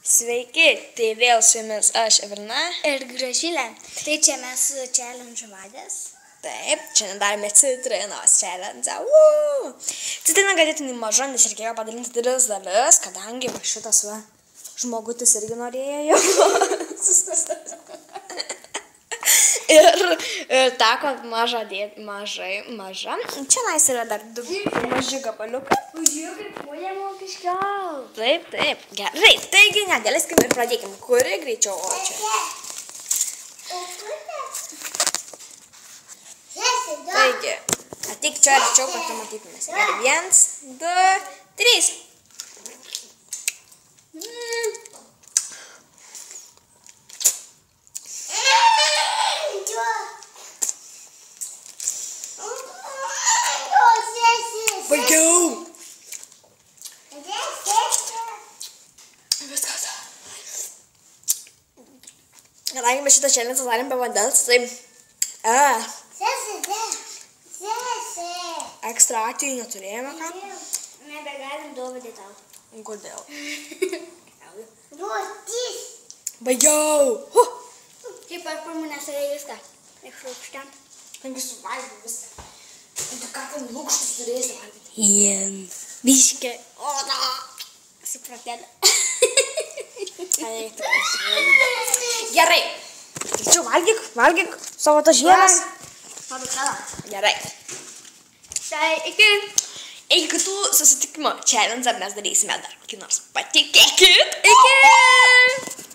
Sveiki, tai vėl su jumis aš, Evelina. Ir Gražilė. Tai čia mes challenge vadės. Taip, šiandien darome citrinos challenge. Citrina ganėtinai maža, nes reikėjo padalinti 3 dalis, kadangi va šitas va žmogutis irgi norėjo. Ir teko maža. Čia nais yra dar 2 maži gabaliukai. Žiūrėk, kaip puolė mokiškiau. Taip. Gerai, taigi nedėlėskim ir pradėkim. Kuri greičiau, o čia? Taigi, ateik čia arčiau, kad tu matytumės. Gerai, 1, 2, 3. Baigiau! Viskas. Kadangi mes šitą challenge darėm be vandens, tai ekstra atveju neturėjome ką. Nebegalim dovadį tau. Kodėl? Duotis. Baigiau! Kaip aš pirmunės yra viską. Išrūkštent. Taigi suvalgiau viską. Tu ką ten lūkštus turėsi valgyti? Biškė. Supratėlė. Gerai. Tačiau valgyk savo tą žielas. Gerai. Tai iki Kitų susitikimo challenge mes darysime dar kokį nors. Patikėkit. Iki!